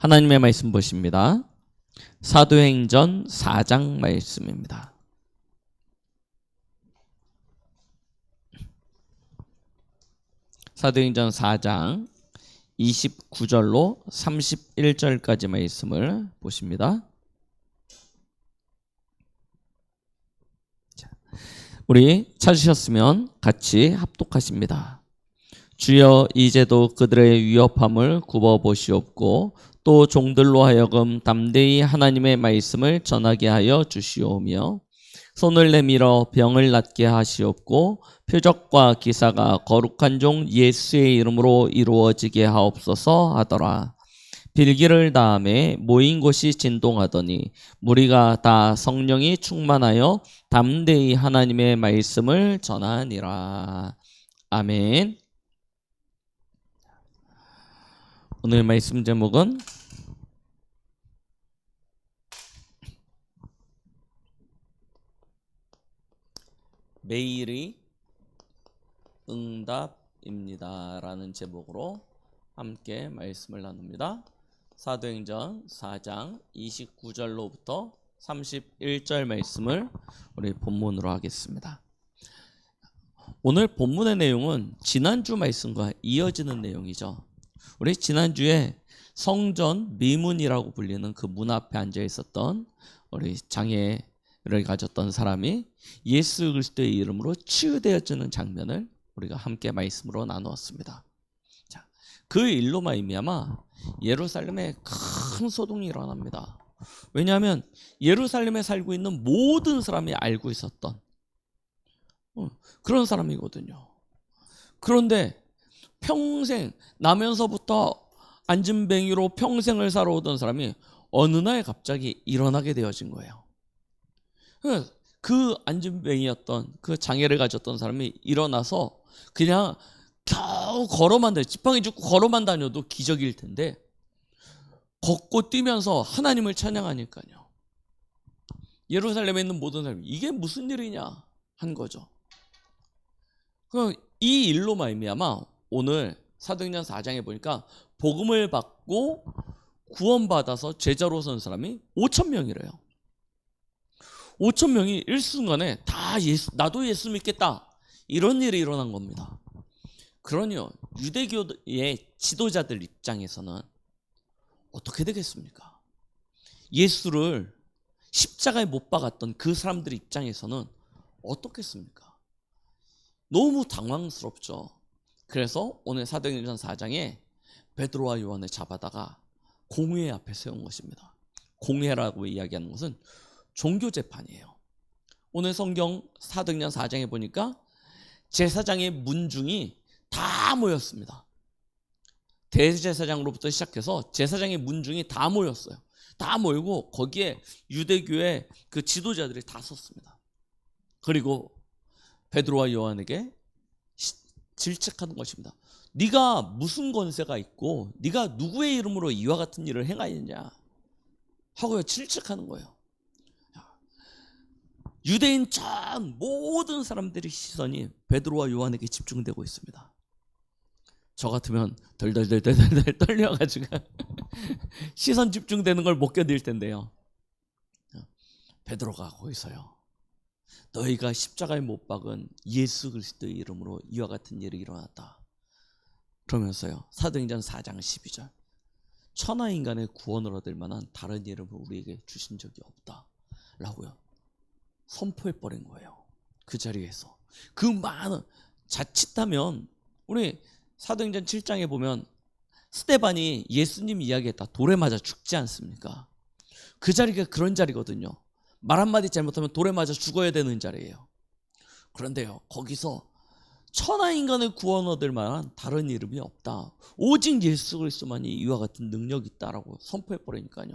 하나님의 말씀 보십니다. 사도행전 4장 말씀입니다. 사도행전 4장 29절로 31절까지 말씀을 보십니다. 우리 찾으셨으면 같이 합독하십니다. 주여, 이제도 그들의 위협함을 굽어보시옵고 또 종들로 하여금 담대히 하나님의 말씀을 전하게 하여 주시오며 손을 내밀어 병을 낫게 하시옵고 표적과 기사가 거룩한 종 예수의 이름으로 이루어지게 하옵소서 하더라. 빌기를 다음에 모인 곳이 진동하더니 무리가 다 성령이 충만하여 담대히 하나님의 말씀을 전하니라. 아멘. 오늘 말씀 제목은 매일이 응답입니다 라는 제목으로 함께 말씀을 나눕니다. 사도행전 4장 29절로부터 31절 말씀을 우리 본문으로 하겠습니다. 오늘 본문의 내용은 지난주 말씀과 이어지는 내용이죠. 우리 지난주에 성전 미문이라고 불리는 그 문 앞에 앉아 있었던 우리 장애를 가졌던 사람이 예수 그리스도의 이름으로 치유되어지는 장면을 우리가 함께 말씀으로 나누었습니다. 자, 그 일로 말미암아 예루살렘에 큰 소동이 일어납니다. 왜냐하면 예루살렘에 살고 있는 모든 사람이 알고 있었던 그런 사람이거든요. 그런데 평생 나면서부터 안진뱅이로 평생을 살아오던 사람이 어느 날 갑자기 일어나게 되어진 거예요. 그 안진뱅이였던 그 장애를 가졌던 사람이 일어나서 그냥 겨우 걸어만 다녀, 지팡이 짚고 걸어만 다녀도 기적일 텐데 걷고 뛰면서 하나님을 찬양하니까요. 예루살렘에 있는 모든 사람이 이게 무슨 일이냐 한 거죠. 이 일로 말미암아 오늘 사도행전 4장에 보니까 복음을 받고 구원받아서 제자로 선 사람이 5,000명이래요. 5,000명이 일순간에 다 나도 예수 믿겠다 이런 일이 일어난 겁니다. 그러니요, 유대교의 지도자들 입장에서는 어떻게 되겠습니까? 예수를 십자가에 못 박았던 그 사람들 입장에서는 어떻겠습니까? 너무 당황스럽죠. 그래서 오늘 사도행전 4장에 베드로와 요한을 잡아다가 공회 앞에 세운 것입니다. 공회라고 이야기하는 것은 종교재판이에요. 오늘 성경 사도행전 4장에 보니까 제사장의 문중이 다 모였습니다. 대제사장으로부터 시작해서 제사장의 문중이 다 모였어요. 다 모이고 거기에 유대교의 그 지도자들이 다 섰습니다. 그리고 베드로와 요한에게 질책하는 것입니다. 네가 무슨 권세가 있고 네가 누구의 이름으로 이와 같은 일을 행하였냐 하고요, 질책하는 거예요. 유대인 전 모든 사람들의 시선이 베드로와 요한에게 집중되고 있습니다. 저 같으면 덜덜덜덜 떨려가지고 시선 집중되는 걸 못 견딜 텐데요. 베드로가 거기서요, 너희가 십자가에 못 박은 예수 그리스도의 이름으로 이와 같은 일이 일어났다 그러면서요, 사도행전 4장 12절 천하인간의 구원을 얻을 만한 다른 이름을 우리에게 주신 적이 없다 라고요 선포해버린 거예요. 그 자리에서 그 많은, 자칫하면 우리 사도행전 7장에 보면 스데반이 예수님 이야기했다 돌에 맞아 죽지 않습니까? 그 자리가 그런 자리거든요. 말 한마디 잘못하면 돌에 맞아 죽어야 되는 자리예요. 그런데요, 거기서 천하인간의 구원 얻을 만한 다른 이름이 없다, 오직 예수 그리스도만이 이와 같은 능력이 있다라고 선포해버리니까요,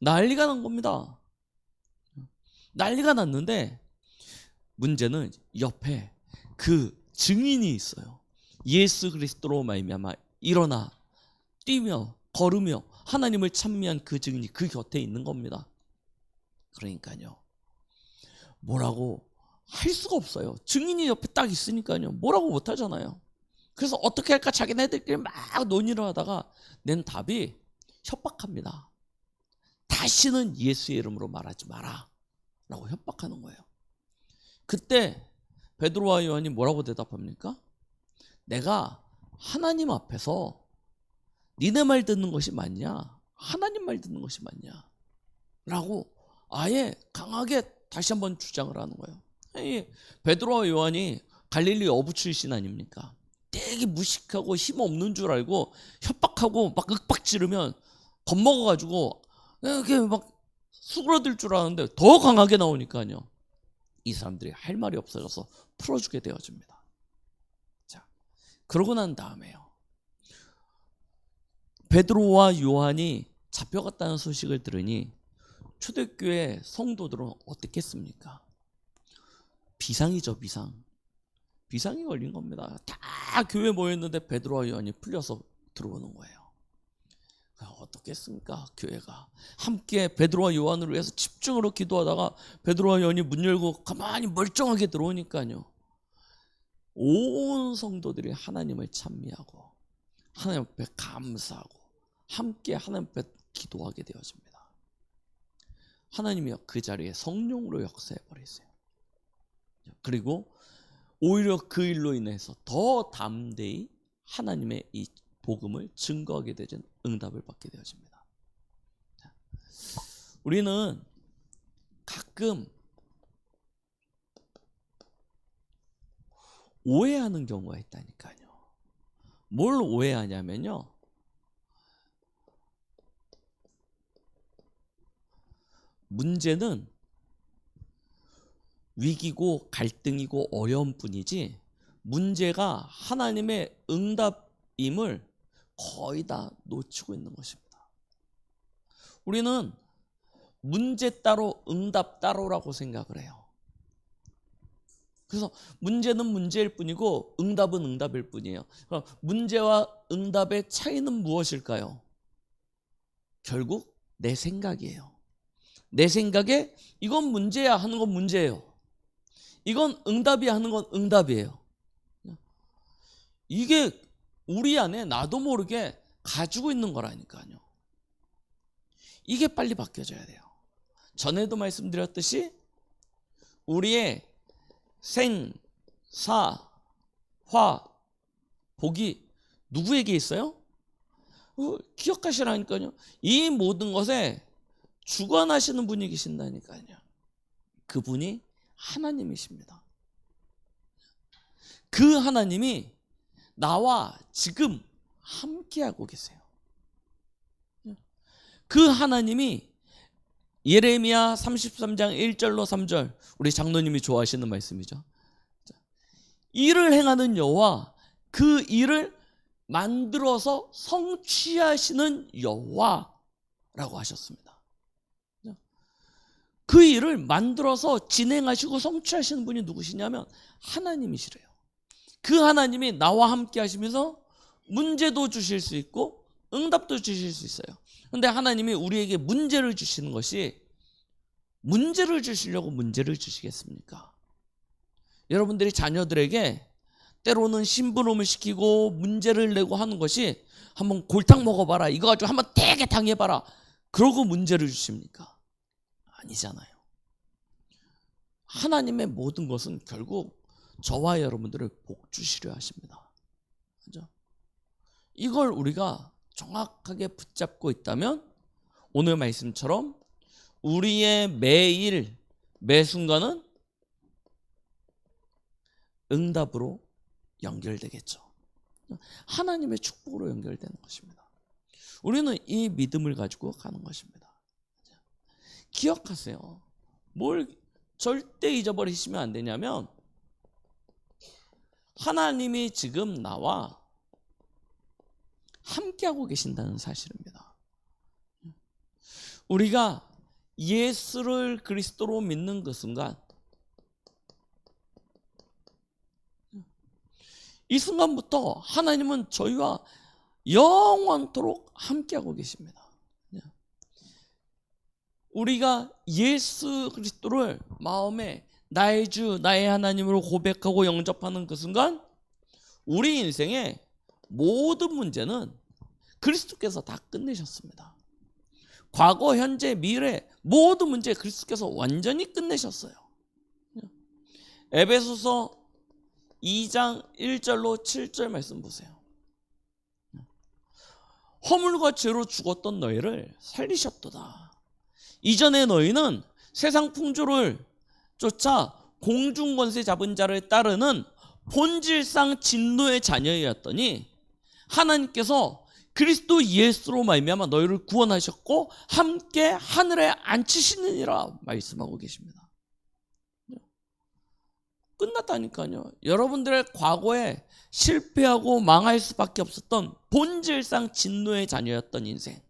난리가 난 겁니다. 난리가 났는데 문제는 옆에 그 증인이 있어요. 예수 그리스도로 말미암아 일어나 뛰며 걸으며 하나님을 찬미한 그 증인이 그 곁에 있는 겁니다. 그러니까요, 뭐라고 할 수가 없어요. 증인이 옆에 딱 있으니까요, 뭐라고 못 하잖아요. 그래서 어떻게 할까 자기네들끼리 막 논의를 하다가 낸 답이 협박합니다. 다시는 예수의 이름으로 말하지 마라 라고 협박하는 거예요. 그때 베드로와 요한이 뭐라고 대답합니까? 내가 하나님 앞에서 니네 말 듣는 것이 맞냐? 하나님 말 듣는 것이 맞냐? 라고 아예 강하게 다시 한번 주장을 하는 거예요. 이 베드로와 요한이 갈릴리 어부 출신 아닙니까? 되게 무식하고 힘없는 줄 알고 협박하고 막 윽박 지르면 겁먹어가지고 이렇게 막 수그러들 줄 아는데 더 강하게 나오니까요. 이 사람들이 할 말이 없어져서 풀어주게 되어집니다. 자, 그러고 난 다음에요. 베드로와 요한이 잡혀갔다는 소식을 들으니 초대교회 성도들은 어떻겠습니까? 비상이죠, 비상. 비상이 걸린 겁니다. 다 교회 모였는데 베드로와 요한이 풀려서 들어오는 거예요. 어떻겠습니까? 교회가 함께 베드로와 요한을 위해서 집중으로 기도하다가 베드로와 요한이 문 열고 가만히 멀쩡하게 들어오니까요, 온 성도들이 하나님을 찬미하고 하나님 앞에 감사하고 함께 하나님 앞에 기도하게 되어집니다. 하나님이 그 자리에 성령으로 역사해 버리세요. 그리고 오히려 그 일로 인해서 더 담대히 하나님의 이 복음을 증거하게 되는 응답을 받게 되어집니다. 우리는 가끔 오해하는 경우가 있다니까요. 뭘 오해하냐면요, 문제는 위기고 갈등이고 어려운 뿐이지 문제가 하나님의 응답임을 거의 다 놓치고 있는 것입니다. 우리는 문제 따로 응답 따로라고 생각을 해요. 그래서 문제는 문제일 뿐이고 응답은 응답일 뿐이에요. 그럼 문제와 응답의 차이는 무엇일까요? 결국 내 생각이에요. 내 생각에 이건 문제야 하는 건 문제예요. 이건 응답이야 하는 건 응답이에요. 이게 우리 안에 나도 모르게 가지고 있는 거라니까요. 이게 빨리 바뀌어져야 돼요. 전에도 말씀드렸듯이 우리의 생, 사, 화, 복이 누구에게 있어요? 기억하시라니까요. 이 모든 것에 주관하시는 분이 계신다니까요. 그분이 하나님이십니다. 그 하나님이 나와 지금 함께하고 계세요. 그 하나님이 예레미야 33장 1절로 3절, 우리 장로님이 좋아하시는 말씀이죠. 일을 행하는 여호와, 그 일을 만들어서 성취하시는 여호와라고 하셨습니다. 그 일을 만들어서 진행하시고 성취하시는 분이 누구시냐면 하나님이시래요. 그 하나님이 나와 함께 하시면서 문제도 주실 수 있고 응답도 주실 수 있어요. 그런데 하나님이 우리에게 문제를 주시는 것이, 문제를 주시려고 문제를 주시겠습니까? 여러분들이 자녀들에게 때로는 심부름을 시키고 문제를 내고 하는 것이 한번 골탕 먹어봐라, 이거 가지고 한번 되게 당해봐라, 그러고 문제를 주십니까? 아니잖아요. 하나님의 모든 것은 결국 저와 여러분들을 복 주시려 하십니다. 그죠? 이걸 우리가 정확하게 붙잡고 있다면 오늘 말씀처럼 우리의 매일 매 순간은 응답으로 연결되겠죠. 하나님의 축복으로 연결되는 것입니다. 우리는 이 믿음을 가지고 가는 것입니다. 기억하세요. 뭘 절대 잊어버리시면 안 되냐면 하나님이 지금 나와 함께하고 계신다는 사실입니다. 우리가 예수를 그리스도로 믿는 그 순간, 이 순간부터 하나님은 저희와 영원토록 함께하고 계십니다. 우리가 예수 그리스도를 마음에 나의 주, 나의 하나님으로 고백하고 영접하는 그 순간 우리 인생의 모든 문제는 그리스도께서 다 끝내셨습니다. 과거, 현재, 미래 모든 문제 그리스도께서 완전히 끝내셨어요. 에베소서 2장 1절로 7절 말씀 보세요. 허물과 죄로 죽었던 너희를 살리셨도다. 이전에 너희는 세상 풍조를 쫓아 공중권세 잡은 자를 따르는 본질상 진노의 자녀였더니 하나님께서 그리스도 예수로 말미암아 너희를 구원하셨고 함께 하늘에 앉히시느니라 말씀하고 계십니다. 끝났다니까요. 여러분들의 과거에 실패하고 망할 수밖에 없었던 본질상 진노의 자녀였던 인생,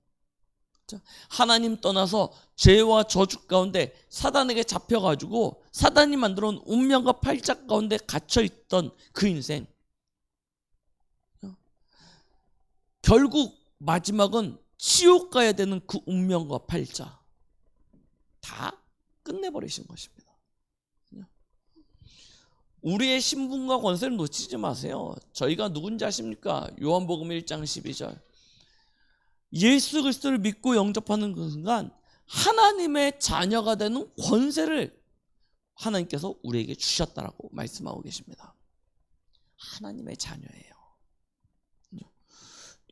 하나님 떠나서 죄와 저주 가운데 사단에게 잡혀가지고 사단이 만들어 놓은 운명과 팔자 가운데 갇혀있던 그 인생, 결국 마지막은 지옥 가야 되는 그 운명과 팔자 다 끝내버리신 것입니다. 우리의 신분과 권세를 놓치지 마세요. 저희가 누군지 아십니까? 요한복음 1장 12절. 예수 그리스도를 믿고 영접하는 그 순간 하나님의 자녀가 되는 권세를 하나님께서 우리에게 주셨다라고 말씀하고 계십니다. 하나님의 자녀예요.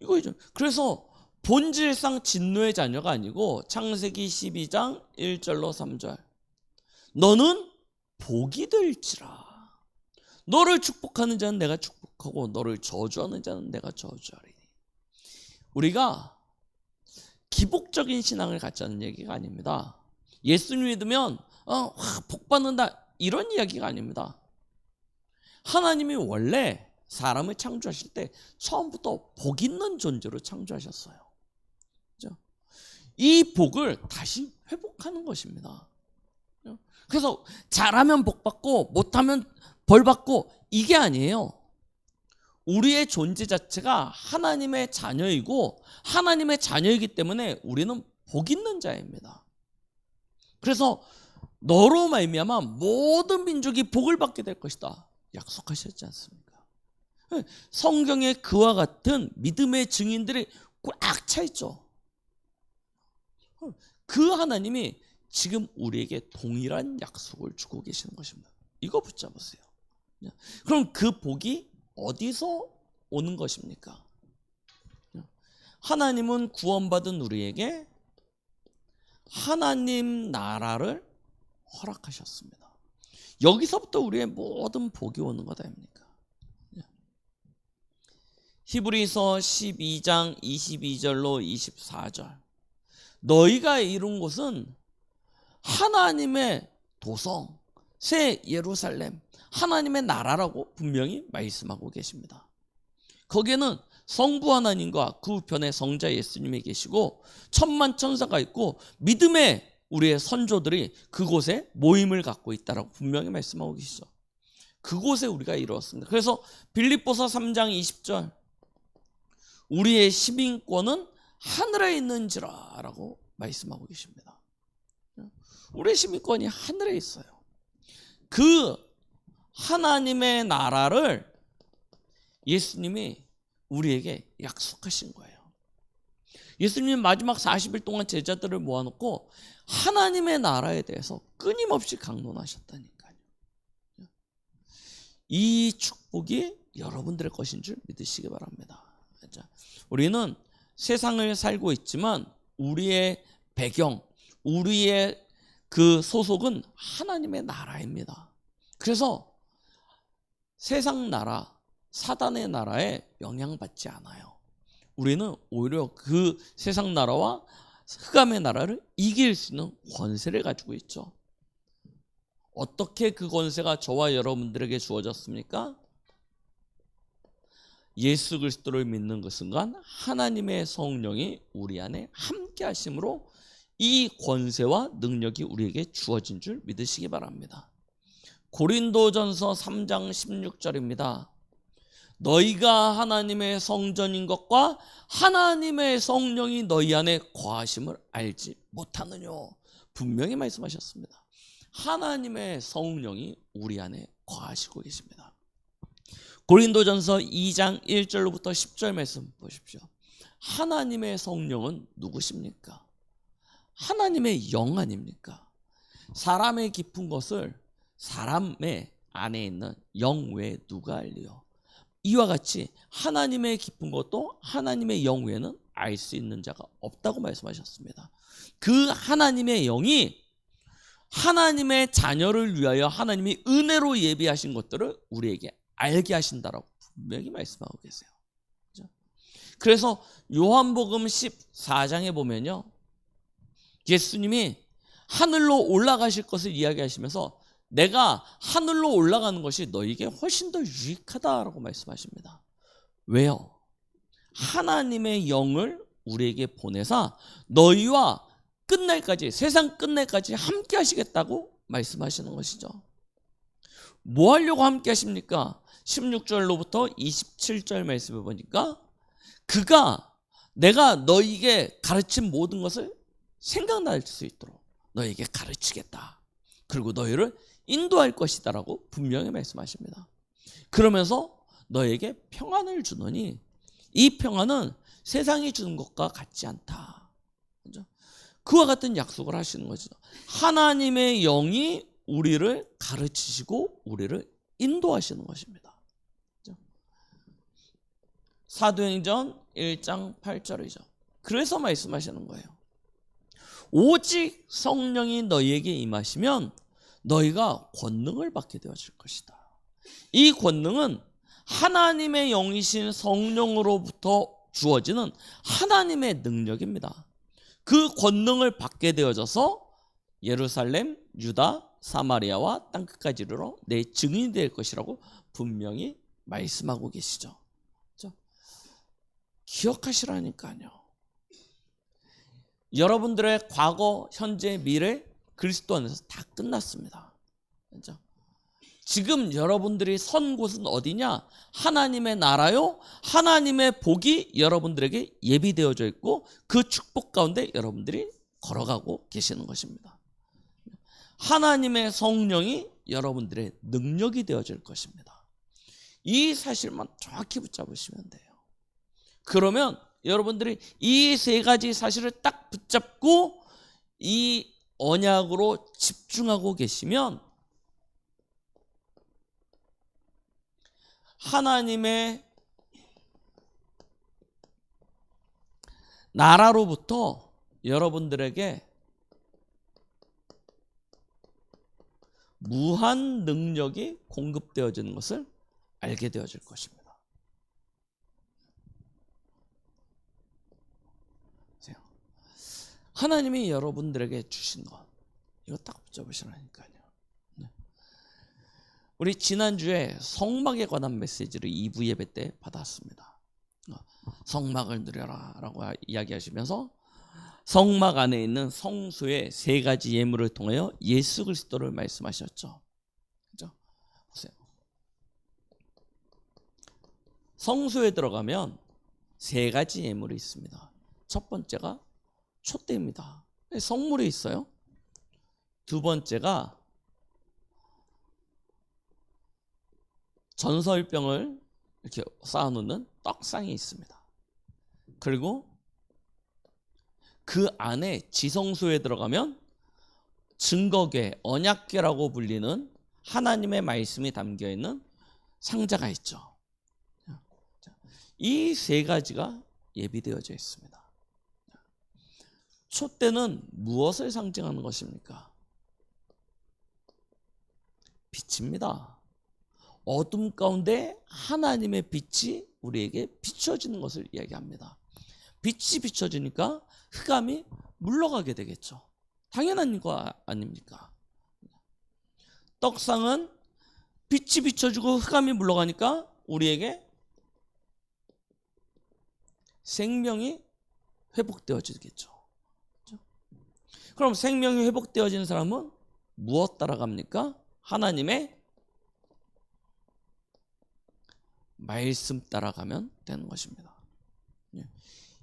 이거죠. 그래서 본질상 진노의 자녀가 아니고 창세기 12장 1절로 3절. 너는 복이 될지라. 너를 축복하는 자는 내가 축복하고 너를 저주하는 자는 내가 저주하리니. 우리가 기복적인 신앙을 갖자는 얘기가 아닙니다. 예수님 믿으면 복 받는다 이런 이야기가 아닙니다. 하나님이 원래 사람을 창조하실 때 처음부터 복 있는 존재로 창조하셨어요. 그렇죠? 이 복을 다시 회복하는 것입니다. 그래서 잘하면 복 받고 못하면 벌 받고 이게 아니에요. 우리의 존재 자체가 하나님의 자녀이고 하나님의 자녀이기 때문에 우리는 복 있는 자입니다. 그래서 너로 말미암아 모든 민족이 복을 받게 될 것이다 약속하셨지 않습니까? 성경에 그와 같은 믿음의 증인들이 꽉 차 있죠. 그 하나님이 지금 우리에게 동일한 약속을 주고 계시는 것입니다. 이거 붙잡으세요. 그럼 그 복이 어디서 오는 것입니까? 하나님은 구원받은 우리에게 하나님 나라를 허락하셨습니다. 여기서부터 우리의 모든 복이 오는 것 아닙니까? 히브리서 12장 22절로 24절. 너희가 이룬 곳은 하나님의 도성, 새 예루살렘, 하나님의 나라라고 분명히 말씀하고 계십니다. 거기에는 성부 하나님과 그 우편에 성자 예수님이 계시고 천만 천사가 있고 믿음의 우리의 선조들이 그곳에 모임을 갖고 있다라고 분명히 말씀하고 계시죠. 그곳에 우리가 이루었습니다. 그래서 빌립보서 3장 20절 우리의 시민권은 하늘에 있는지라 라고 말씀하고 계십니다. 우리의 시민권이 하늘에 있어요. 그 하나님의 나라를 예수님이 우리에게 약속하신 거예요. 예수님이 마지막 40일 동안 제자들을 모아놓고 하나님의 나라에 대해서 끊임없이 강론하셨다니까요. 이 축복이 여러분들의 것인 줄 믿으시기 바랍니다. 우리는 세상을 살고 있지만 우리의 배경, 우리의 그 소속은 하나님의 나라입니다. 그래서 세상 나라, 사단의 나라에 영향받지 않아요. 우리는 오히려 그 세상 나라와 흑암의 나라를 이길 수 있는 권세를 가지고 있죠. 어떻게 그 권세가 저와 여러분들에게 주어졌습니까? 예수 그리스도를 믿는 그 순간 하나님의 성령이 우리 안에 함께 하심으로 이 권세와 능력이 우리에게 주어진 줄 믿으시기 바랍니다. 고린도전서 3장 16절입니다. 너희가 하나님의 성전인 것과 하나님의 성령이 너희 안에 거하심을 알지 못하느냐. 분명히 말씀하셨습니다. 하나님의 성령이 우리 안에 거하시고 계십니다. 고린도전서 2장 1절로부터 10절 말씀 보십시오. 하나님의 성령은 누구십니까? 하나님의 영 아닙니까? 사람의 깊은 것을 사람의 안에 있는 영 외에 누가 알리요? 이와 같이 하나님의 깊은 것도 하나님의 영 외에는 알 수 있는 자가 없다고 말씀하셨습니다. 그 하나님의 영이 하나님의 자녀를 위하여 하나님이 은혜로 예비하신 것들을 우리에게 알게 하신다라고 분명히 말씀하고 계세요. 그래서 요한복음 14장에 보면요, 예수님이 하늘로 올라가실 것을 이야기하시면서 내가 하늘로 올라가는 것이 너에게 훨씬 더 유익하다라고 말씀하십니다. 왜요? 하나님의 영을 우리에게 보내사 너희와 끝날까지, 세상 끝날까지 함께 하시겠다고 말씀하시는 것이죠. 뭐 하려고 함께 하십니까? 16절로부터 27절 말씀을 보니까 그가 내가 너희에게 가르친 모든 것을 생각날 수 있도록 너희에게 가르치겠다. 그리고 너희를 인도할 것이다 라고 분명히 말씀하십니다. 그러면서 너희에게 평안을 주노니 이 평안은 세상이 주는 것과 같지 않다. 그렇죠? 그와 같은 약속을 하시는 거죠. 하나님의 영이 우리를 가르치시고 우리를 인도하시는 것입니다. 그렇죠? 사도행전 1장 8절이죠. 그래서 말씀하시는 거예요. 오직 성령이 너희에게 임하시면 너희가 권능을 받게 되어질 것이다. 이 권능은 하나님의 영이신 성령으로부터 주어지는 하나님의 능력입니다. 그 권능을 받게 되어져서 예루살렘, 유다, 사마리아와 땅끝까지 이르러 내 증인이 될 것이라고 분명히 말씀하고 계시죠. 그렇죠? 기억하시라니까요. 여러분들의 과거, 현재, 미래 그리스도 안에서 다 끝났습니다. 그렇죠? 지금 여러분들이 선 곳은 어디냐? 하나님의 나라요. 하나님의 복이 여러분들에게 예비되어져 있고 그 축복 가운데 여러분들이 걸어가고 계시는 것입니다. 하나님의 성령이 여러분들의 능력이 되어질 것입니다. 이 사실만 정확히 붙잡으시면 돼요. 그러면 여러분들이 이 세 가지 사실을 딱 붙잡고 이 언약으로 집중하고 계시면 하나님의 나라로부터 여러분들에게 무한 능력이 공급되어지는 것을 알게 되어질 것입니다. 하나님이 여러분들에게 주신 것, 이거 딱 붙잡으시라니까요. 우리 지난주에 성막에 관한 메시지를 2부 예배 때 받았습니다. 성막을 누려라 라고 이야기하시면서 성막 안에 있는 성소의 세 가지 예물을 통하여 예수 그리스도를 말씀하셨죠. 그죠? 보세요. 성소에 들어가면 세 가지 예물이 있습니다. 첫 번째가 촛대입니다. 성물이 있어요. 두 번째가 전설병을 이렇게 쌓아놓는 떡상이 있습니다. 그리고 그 안에 지성소에 들어가면 증거궤, 언약궤라고 불리는 하나님의 말씀이 담겨있는 상자가 있죠. 이 세 가지가 예비되어져 있습니다. 촛대는 무엇을 상징하는 것입니까? 빛입니다. 어둠 가운데 하나님의 빛이 우리에게 비춰지는 것을 이야기합니다. 빛이 비춰지니까 흑암이 물러가게 되겠죠. 당연한 거 아닙니까? 떡상은 빛이 비춰지고 흑암이 물러가니까 우리에게 생명이 회복되어지겠죠. 그럼 생명이 회복되어지는 사람은 무엇 따라갑니까? 하나님의 말씀 따라가면 되는 것입니다.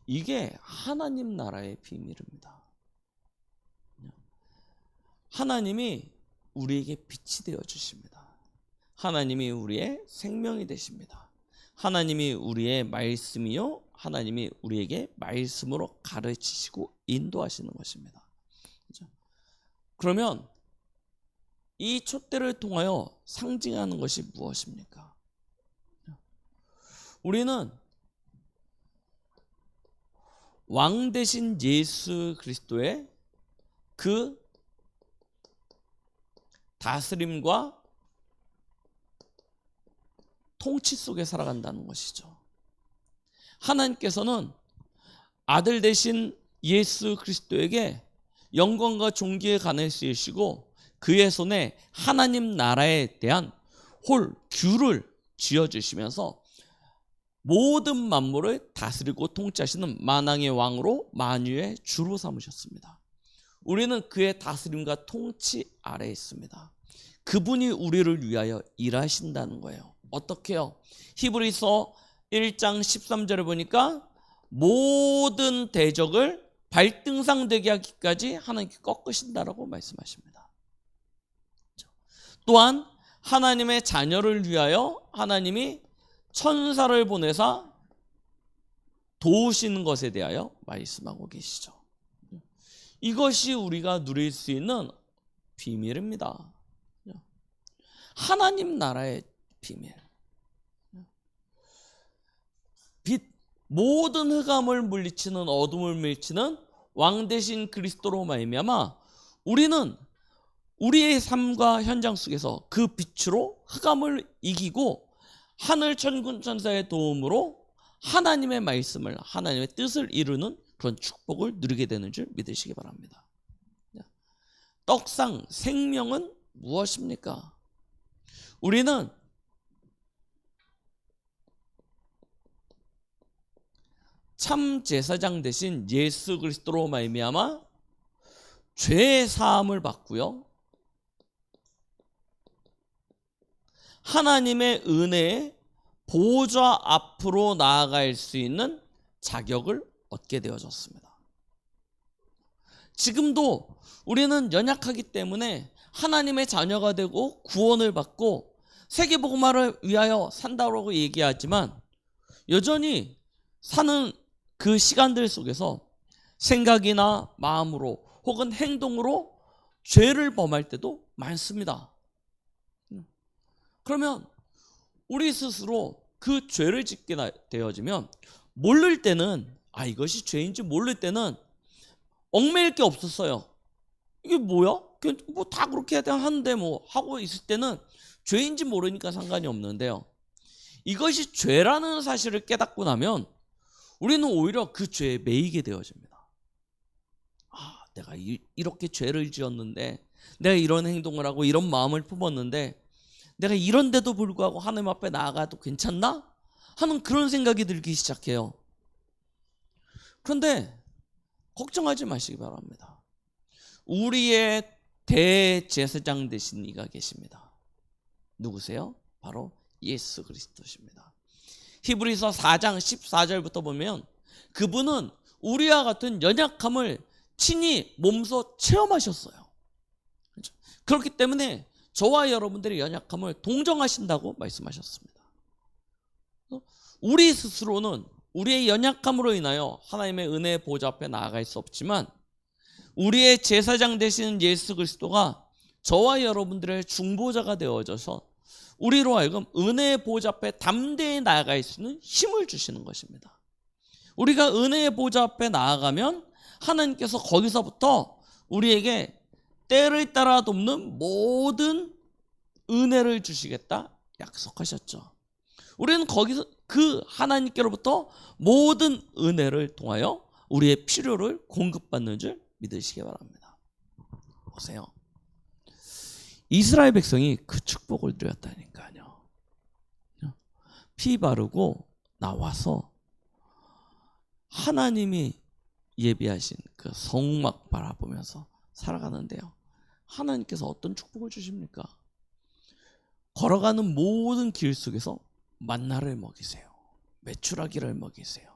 이게 하나님 나라의 비밀입니다. 하나님이 우리에게 빛이 되어 주십니다. 하나님이 우리의 생명이 되십니다. 하나님이 우리의 말씀이요 하나님이 우리에게 말씀으로 가르치시고 인도하시는 것입니다. 그렇죠? 그러면 이 촛대를 통하여 상징하는 것이 무엇입니까? 우리는 왕 대신 예수 그리스도의 그 다스림과 통치 속에 살아간다는 것이죠. 하나님께서는 아들 대신 예수 그리스도에게 영광과 존귀에 관해 쓰시고 그의 손에 하나님 나라에 대한 규를 쥐어주시면서 모든 만물을 다스리고 통치하시는 만왕의 왕으로 만유의 주로 삼으셨습니다. 우리는 그의 다스림과 통치 아래에 있습니다. 그분이 우리를 위하여 일하신다는 거예요. 어떻게요? 히브리서 1장 13절을 보니까 모든 대적을 발등상 되게 하기까지 하나님께 꺾으신다라고 말씀하십니다. 또한 하나님의 자녀를 위하여 하나님이 천사를 보내사 도우시는 것에 대하여 말씀하고 계시죠. 이것이 우리가 누릴 수 있는 비밀입니다. 하나님 나라의 비밀. 모든 흑암을 물리치는 어둠을 물리치는 왕 대신 그리스도로 말미암아 우리는 우리의 삶과 현장 속에서 그 빛으로 흑암을 이기고 하늘 천군 천사의 도움으로 하나님의 말씀을 하나님의 뜻을 이루는 그런 축복을 누리게 되는 줄 믿으시기 바랍니다. 떡상 생명은 무엇입니까? 우리는 참 제사장 대신 예수 그리스도로 말미암아 죄의 사함을 받고요, 하나님의 은혜의 보좌 앞으로 나아갈 수 있는 자격을 얻게 되어졌습니다. 지금도 우리는 연약하기 때문에 하나님의 자녀가 되고 구원을 받고 세계복음화를 위하여 산다고 얘기하지만 여전히 사는 그 시간들 속에서 생각이나 마음으로 혹은 행동으로 죄를 범할 때도 많습니다. 그러면 우리 스스로 그 죄를 짓게 되어지면 모를 때는 이것이 죄인지 모를 때는 얽매일 게 없었어요. 이게 뭐야? 뭐 다 그렇게 하는데 뭐 하고 있을 때는 죄인지 모르니까 상관이 없는데요. 이것이 죄라는 사실을 깨닫고 나면 우리는 오히려 그 죄에 매이게 되어집니다. 내가 이렇게 죄를 지었는데, 내가 이런 행동을 하고 이런 마음을 품었는데 내가 이런데도 불구하고 하나님 앞에 나아가도 괜찮나? 하는 그런 생각이 들기 시작해요. 그런데 걱정하지 마시기 바랍니다. 우리의 대제사장 되신 이가 계십니다. 누구세요? 바로 예수 그리스도십니다. 히브리서 4장 14절부터 보면 그분은 우리와 같은 연약함을 친히 몸소 체험하셨어요. 그렇기 때문에 저와 여러분들의 연약함을 동정하신다고 말씀하셨습니다. 우리 스스로는 우리의 연약함으로 인하여 하나님의 은혜의 보좌 앞에 나아갈 수 없지만 우리의 제사장 되시는 예수 그리스도가 저와 여러분들의 중보자가 되어져서 우리로 하여금 은혜의 보좌 앞에 담대히 나아갈 수 있는 힘을 주시는 것입니다. 우리가 은혜의 보좌 앞에 나아가면 하나님께서 거기서부터 우리에게 때를 따라 돕는 모든 은혜를 주시겠다 약속하셨죠. 우리는 거기서 그 하나님께로부터 모든 은혜를 통하여 우리의 필요를 공급받는 줄 믿으시기 바랍니다. 보세요. 이스라엘 백성이 그 축복을 누렸다니까요. 피 바르고 나와서 하나님이 예비하신 그 성막 바라보면서 살아가는데요. 하나님께서 어떤 축복을 주십니까? 걸어가는 모든 길 속에서 만나를 먹이세요. 메추라기를 먹이세요.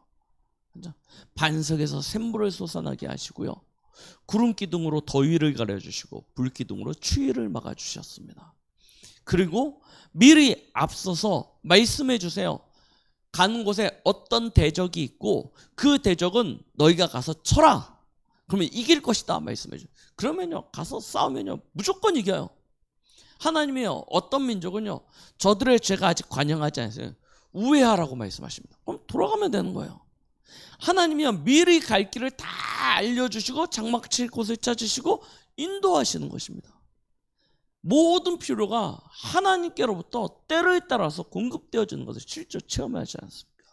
반석에서 샘물을 솟아나게 하시고요. 구름 기둥으로 더위를 가려주시고 불 기둥으로 추위를 막아주셨습니다. 그리고 미리 앞서서 말씀해 주세요. 가는 곳에 어떤 대적이 있고 그 대적은 너희가 가서 쳐라. 그러면 이길 것이다 말씀해줘요. 그러면요 가서 싸우면요 무조건 이겨요. 하나님이요 어떤 민족은요 저들의 죄가 아직 관영하지 않았어요. 우회하라고 말씀하십니다. 그럼 돌아가면 되는 거예요. 하나님이요 미리 갈 길을 다 알려주시고 장막 칠 곳을 찾으시고 인도하시는 것입니다. 모든 필요가 하나님께로부터 때를 따라서 공급되어지는 것을 실제로 체험하지 않습니까?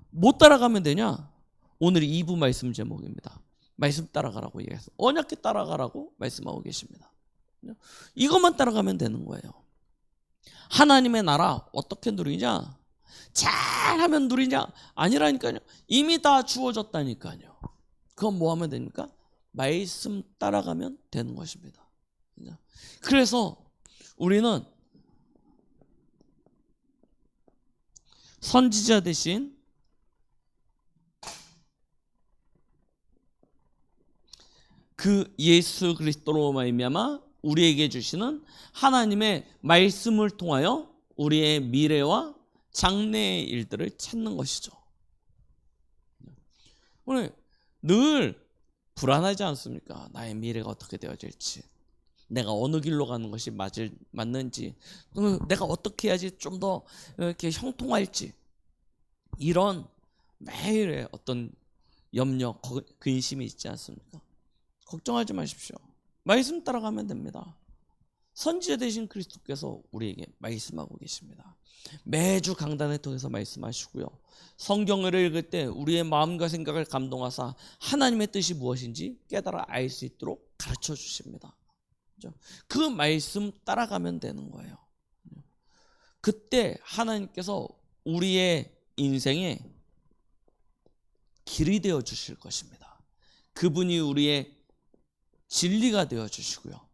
못 따라가면 되냐? 오늘 2부 말씀 제목입니다. 말씀 따라가라고 얘기해서 언약궤 따라가라고 말씀하고 계십니다. 이것만 따라가면 되는 거예요. 하나님의 나라 어떻게 누리냐? 잘하면 누리냐? 아니라니까요. 이미 다 주어졌다니까요. 그건 뭐 하면 됩니까? 말씀 따라가면 되는 것입니다. 그래서 우리는 선지자 대신 그 예수 그리스도로 말미암아 우리에게 주시는 하나님의 말씀을 통하여 우리의 미래와 장래의 일들을 찾는 것이죠. 오늘 늘 불안하지 않습니까? 나의 미래가 어떻게 되어질지, 내가 어느 길로 가는 것이 맞는지, 내가 어떻게 해야지 좀 더 이렇게 형통할지, 이런 매일의 어떤 염려, 근심이 있지 않습니까? 걱정하지 마십시오. 말씀 따라가면 됩니다. 선지자 되신 그리스도께서 우리에게 말씀하고 계십니다. 매주 강단을 통해서 말씀하시고요. 성경을 읽을 때 우리의 마음과 생각을 감동하사 하나님의 뜻이 무엇인지 깨달아 알 수 있도록 가르쳐 주십니다. 그 말씀 따라가면 되는 거예요. 그때 하나님께서 우리의 인생에 길이 되어 주실 것입니다. 그분이 우리의 진리가 되어 주시고요.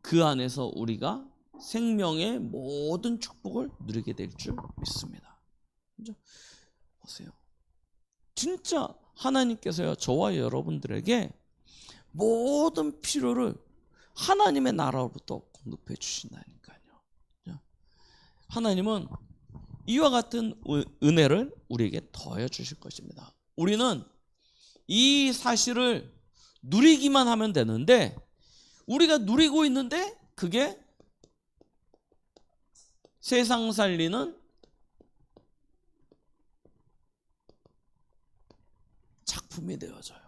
그 안에서 우리가 생명의 모든 축복을 누리게 될 줄 믿습니다. 보세요. 진짜 하나님께서요 저와 여러분들에게 모든 필요를 하나님의 나라로부터 공급해 주신다니까요. 하나님은 이와 같은 은혜를 우리에게 더해 주실 것입니다. 우리는 이 사실을 누리기만 하면 되는데, 우리가 누리고 있는데 그게 세상 살리는 작품이 되어져요.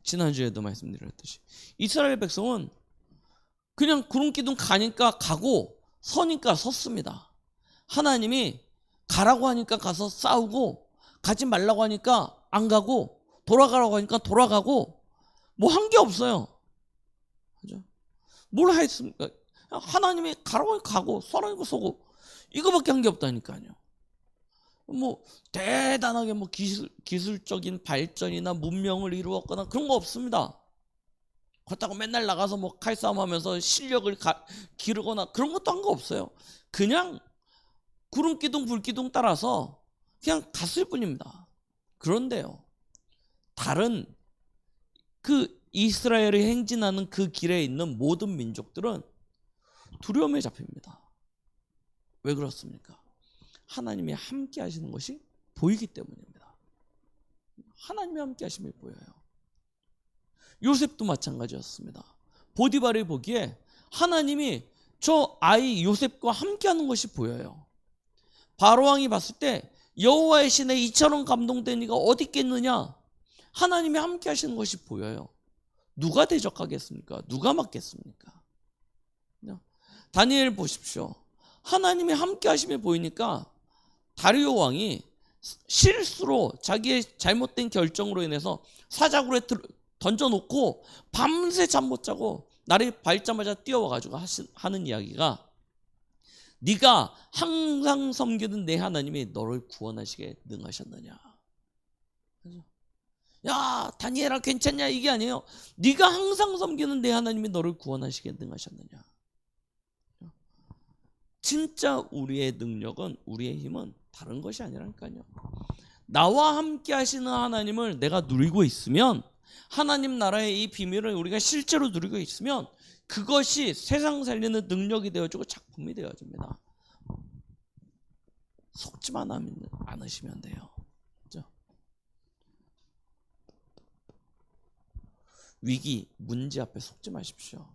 지난주에도 말씀드렸듯이 이스라엘 백성은 그냥 구름 기둥 가니까 가고 서니까 섰습니다. 하나님이 가라고 하니까 가서 싸우고, 가지 말라고 하니까 안 가고, 돌아가라고 하니까 돌아가고, 뭐 한 게 없어요. 그죠? 뭘 했습니까? 하나님이 가라고 하니까 가고, 서라고 서고, 이거밖에 한 게 없다니까요. 뭐 대단하게 뭐 기술적인 발전이나 문명을 이루었거나 그런 거 없습니다. 그렇다고 맨날 나가서 뭐 칼싸움하면서 실력을 기르거나 그런 것도 한 거 없어요. 그냥 구름기둥 불기둥 따라서 그냥 갔을 뿐입니다. 그런데요, 다른 그 이스라엘이 행진하는 그 길에 있는 모든 민족들은 두려움에 잡힙니다. 왜 그렇습니까? 하나님이 함께 하시는 것이 보이기 때문입니다. 하나님이 함께 하심이 보여요. 요셉도 마찬가지였습니다. 보디발이 보기에 하나님이 저 아이 요셉과 함께 하는 것이 보여요. 바로왕이 봤을 때 여호와의 신에 이처럼 감동된 이가 어디 있겠느냐? 하나님이 함께 하시는 것이 보여요. 누가 대적하겠습니까? 누가 막겠습니까? 다니엘 보십시오. 하나님이 함께 하심이 보이니까 다리오 왕이 실수로 자기의 잘못된 결정으로 인해서 사자굴에 던져놓고 밤새 잠 못 자고 날이 밝자마자 뛰어와가지고 하는 이야기가, 네가 항상 섬기는 내 하나님이 너를 구원하시게 능하셨느냐. 야 다니엘아 괜찮냐, 이게 아니에요. 네가 항상 섬기는 내 하나님이 너를 구원하시게 능하셨느냐. 진짜 우리의 능력은, 우리의 힘은 다른 것이 아니라니까요. 나와 함께 하시는 하나님을 내가 누리고 있으면, 하나님 나라의 이 비밀을 우리가 실제로 누리고 있으면 그것이 세상 살리는 능력이 되어지고 작품이 되어집니다. 속지만 않으시면 돼요. 그렇죠? 위기, 문제 앞에 속지 마십시오.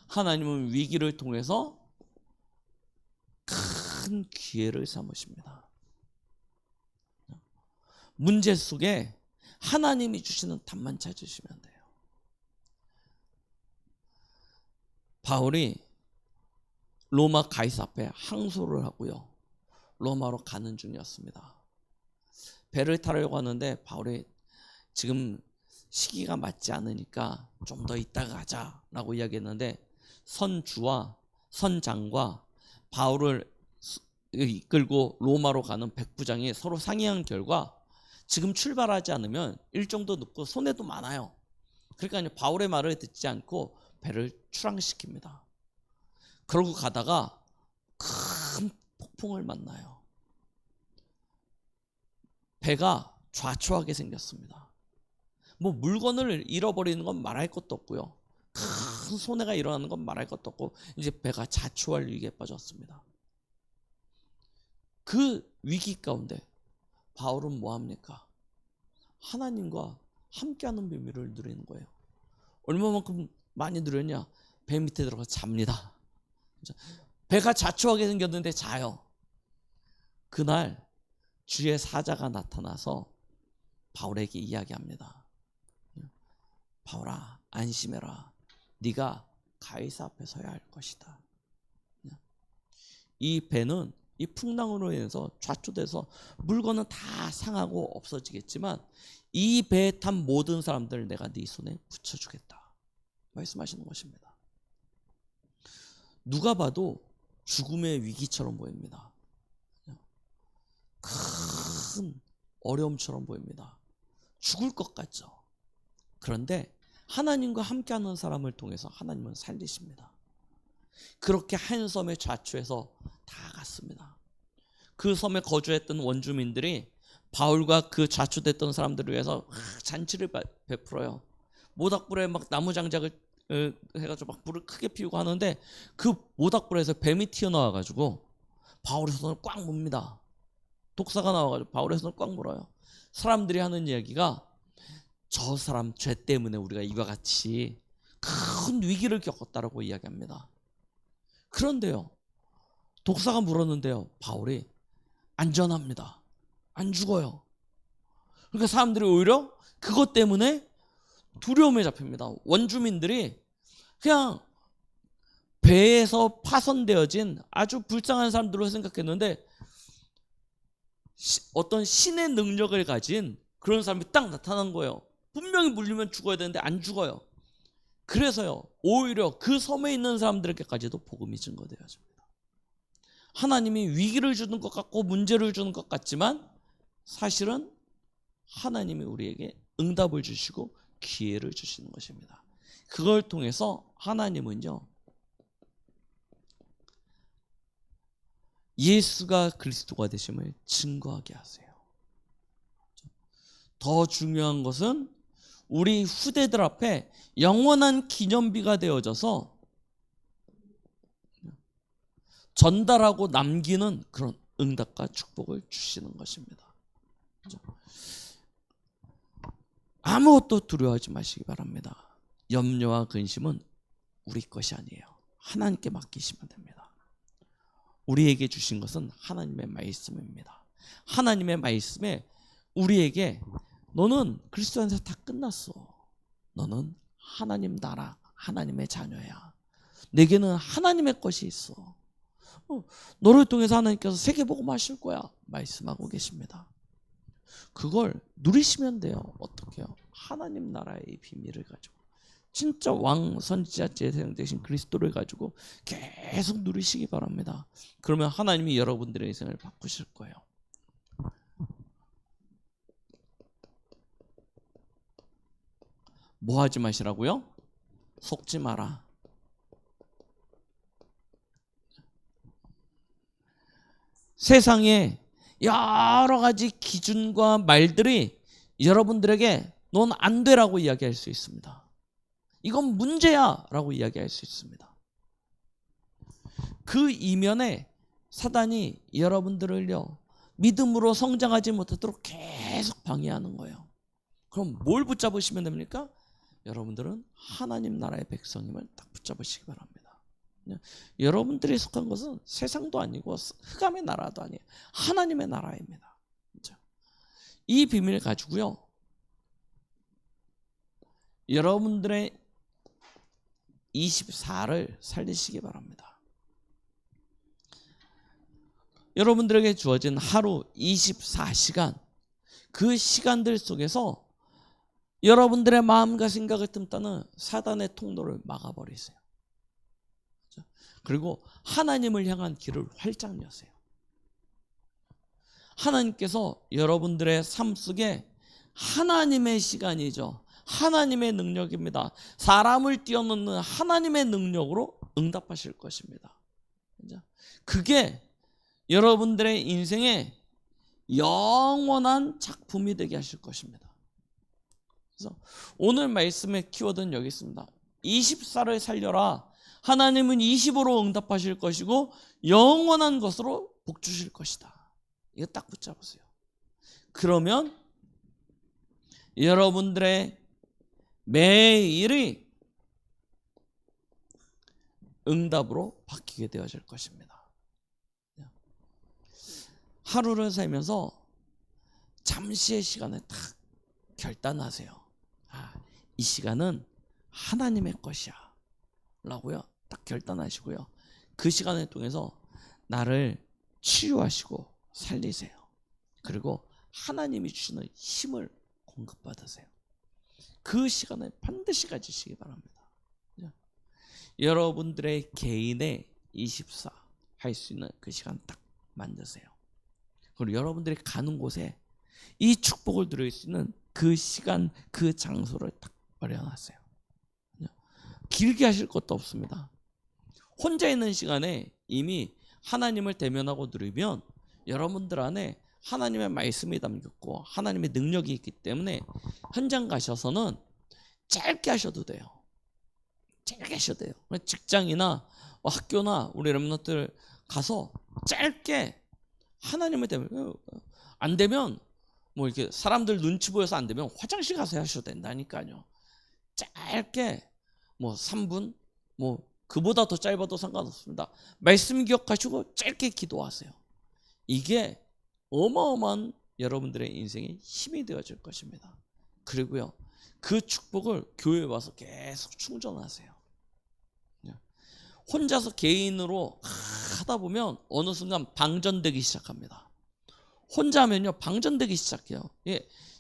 하나님은 위기를 통해서 큰 기회를 삼으십니다. 문제 속에 하나님이 주시는 답만 찾으시면 돼요. 바울이 로마 가이사 앞에 항소를 하고요, 로마로 가는 중이었습니다. 배를 타려고 하는데 바울이 지금 시기가 맞지 않으니까 좀 더 있다가 가자라고 이야기했는데, 선주와 선장과 바울을 이끌고 로마로 가는 백부장이 서로 상의한 결과 지금 출발하지 않으면 일정도 늦고 손해도 많아요. 그러니까 바울의 말을 듣지 않고 배를 출항시킵니다. 그러고 가다가 큰 폭풍을 만나요. 배가 좌초하게 생겼습니다. 뭐 물건을 잃어버리는 건 말할 것도 없고요, 큰 손해가 일어나는 건 말할 것도 없고, 이제 배가 자초할 위기에 빠졌습니다. 그 위기 가운데 바울은 뭐합니까? 하나님과 함께하는 비밀을 누리는 거예요. 얼마만큼 많이 누렸냐? 배 밑에 들어가 잡니다. 배가 자초하게 생겼는데 자요. 그날 주의 사자가 나타나서 바울에게 이야기합니다. 바울아, 안심해라. 네가 가이사 앞에 서야 할 것이다. 이 배는 이 풍랑으로 인해서 좌초돼서 물건은 다 상하고 없어지겠지만 이 배에 탄 모든 사람들을 내가 네 손에 붙여주겠다 말씀하시는 것입니다. 누가 봐도 죽음의 위기처럼 보입니다. 큰 어려움처럼 보입니다. 죽을 것 같죠. 그런데 하나님과 함께하는 사람을 통해서 하나님은 살리십니다. 그렇게 한 섬의 좌초에서 다 갔습니다. 그 섬에 거주했던 원주민들이 바울과 그 좌초됐던 사람들을 위해서 잔치를 베풀어요. 모닥불에 막 나무 장작을 해가지고 막 불을 크게 피우고 하는데, 그 모닥불에서 뱀이 튀어나와가지고 바울의 손을 꽉 뭅니다. 독사가 나와가지고 바울의 손을 꽉 물어요. 사람들이 하는 이야기가, 저 사람 죄 때문에 우리가 이와 같이 큰 위기를 겪었다라고 이야기합니다. 그런데요, 독사가 물었는데요, 바울이 안전합니다. 안 죽어요. 그러니까 사람들이 오히려 그것 때문에 두려움에 잡힙니다. 원주민들이 그냥 배에서 파손되어진 아주 불쌍한 사람들로 생각했는데, 어떤 신의 능력을 가진 그런 사람이 딱 나타난 거예요. 분명히 물리면 죽어야 되는데 안 죽어요. 그래서요, 오히려 그 섬에 있는 사람들에게까지도 복음이 증거되어집니다. 하나님이 위기를 주는 것 같고 문제를 주는 것 같지만 사실은 하나님이 우리에게 응답을 주시고 기회를 주시는 것입니다. 그걸 통해서 하나님은요, 예수가 그리스도가 되심을 증거하게 하세요. 더 중요한 것은 우리 후대들 앞에 영원한 기념비가 되어져서 전달하고 남기는 그런 응답과 축복을 주시는 것입니다. 아무것도 두려워하지 마시기 바랍니다. 염려와 근심은 우리 것이 아니에요. 하나님께 맡기시면 됩니다. 우리에게 주신 것은 하나님의 말씀입니다. 하나님의 말씀에 우리에게 너는 그리스도 안에서 다 끝났어. 너는 하나님 나라, 하나님의 자녀야. 내게는 하나님의 것이 있어. 너를 통해서 하나님께서 세계복음 하실 거야 말씀하고 계십니다. 그걸 누리시면 돼요. 어떻게요? 하나님 나라의 비밀을 가지고, 진짜 왕 선지자 제사장 되신 그리스도를 가지고 계속 누리시기 바랍니다. 그러면 하나님이 여러분들의 인생을 바꾸실 거예요. 뭐 하지 마시라고요? 속지 마라. 세상에 여러 가지 기준과 말들이 여러분들에게 넌 안 되라고 이야기할 수 있습니다. 이건 문제야 라고 이야기할 수 있습니다. 그 이면에 사단이 여러분들을요 믿음으로 성장하지 못하도록 계속 방해하는 거예요. 그럼 뭘 붙잡으시면 됩니까? 여러분들은 하나님 나라의 백성임을 딱 붙잡으시기 바랍니다. 여러분들이 속한 것은 세상도 아니고 흑암의 나라도 아니에요. 하나님의 나라입니다. 이 비밀을 가지고요 여러분들의 24를 살리시기 바랍니다. 여러분들에게 주어진 하루 24시간, 그 시간들 속에서 여러분들의 마음과 생각을 틈타는 사단의 통로를 막아버리세요. 그리고 하나님을 향한 길을 활짝 여세요. 하나님께서 여러분들의 삶 속에 하나님의 시간이죠. 하나님의 능력입니다. 사람을 뛰어넘는 하나님의 능력으로 응답하실 것입니다. 그게 여러분들의 인생에 영원한 작품이 되게 하실 것입니다. 그래서 오늘 말씀의 키워드는 여기 있습니다. 24를 살려라. 하나님은 25로 응답하실 것이고 영원한 것으로 복 주실 것이다. 이거 딱 붙잡으세요. 그러면 여러분들의 매일이 응답으로 바뀌게 되어질 것입니다. 하루를 살면서 잠시의 시간에 딱 결단하세요. 이 시간은 하나님의 것이야 라고요 딱 결단하시고요 그 시간을 통해서 나를 치유하시고 살리세요. 그리고 하나님이 주시는 힘을 공급받으세요. 그 시간을 반드시 가지시기 바랍니다. 여러분들의 개인의 24 할 수 있는 그 시간 딱 만드세요. 그리고 여러분들이 가는 곳에 이 축복을 누릴 수 있는 그 시간, 그 장소를 딱 마련하세요. 길게 하실 것도 없습니다. 혼자 있는 시간에 이미 하나님을 대면하고 누리면 여러분들 안에 하나님의 말씀이 담겼고 하나님의 능력이 있기 때문에 현장 가셔서는 짧게 하셔도 돼요. 짧게 하셔도 돼요. 직장이나 학교나 우리 렘넌트들 가서 짧게 하나님을 대면, 안 되면 뭐 이렇게 사람들 눈치 보여서 안 되면 화장실 가서 하셔도 된다니까요. 짧게 뭐 3분 뭐 그보다 더 짧아도 상관없습니다. 말씀 기억하시고 짧게 기도하세요. 이게 어마어마한 여러분들의 인생에 힘이 되어질 것입니다. 그리고요 그 축복을 교회에 와서 계속 충전하세요. 혼자서 개인으로 하다 보면 어느 순간 방전되기 시작합니다. 혼자 하면요 방전되기 시작해요.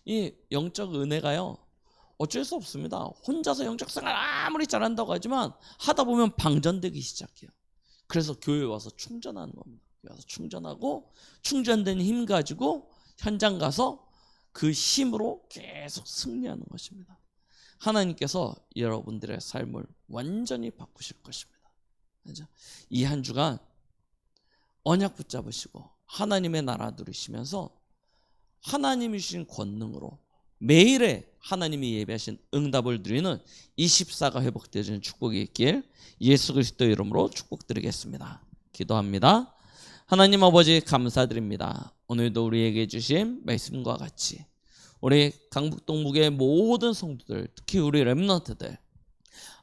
이 영적 은혜가요 어쩔 수 없습니다. 혼자서 영적 생활 아무리 잘한다고 하지만 하다 보면 방전되기 시작해요. 그래서 교회에 와서 충전하는 겁니다. 교회에 와서 충전하고 충전된 힘 가지고 현장 가서 그 힘으로 계속 승리하는 것입니다. 하나님께서 여러분들의 삶을 완전히 바꾸실 것입니다. 이 한 주간 언약 붙잡으시고 하나님의 나라 누리시면서 하나님이 주신 권능으로 매일의 하나님이 예배하신 응답을 누리는 24가 회복되어지는 축복이 있길 예수 그리스도 이름으로 축복드리겠습니다. 기도합니다. 하나님 아버지 감사드립니다. 오늘도 우리에게 주신 말씀과 같이 우리 강북동북의 모든 성도들, 특히 우리 렘넌트들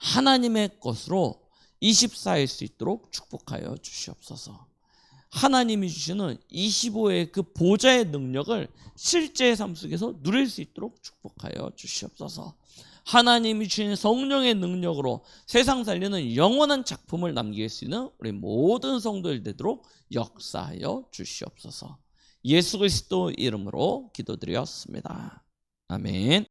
하나님의 것으로 24일 수 있도록 축복하여 주시옵소서. 하나님이 주시는 25의 그 보좌의 능력을 실제의 삶 속에서 누릴 수 있도록 축복하여 주시옵소서. 하나님이 주신 성령의 능력으로 세상 살리는 영원한 작품을 남길 수 있는 우리 모든 성도들 되도록 역사하여 주시옵소서. 예수 그리스도 이름으로 기도드렸습니다. 아멘.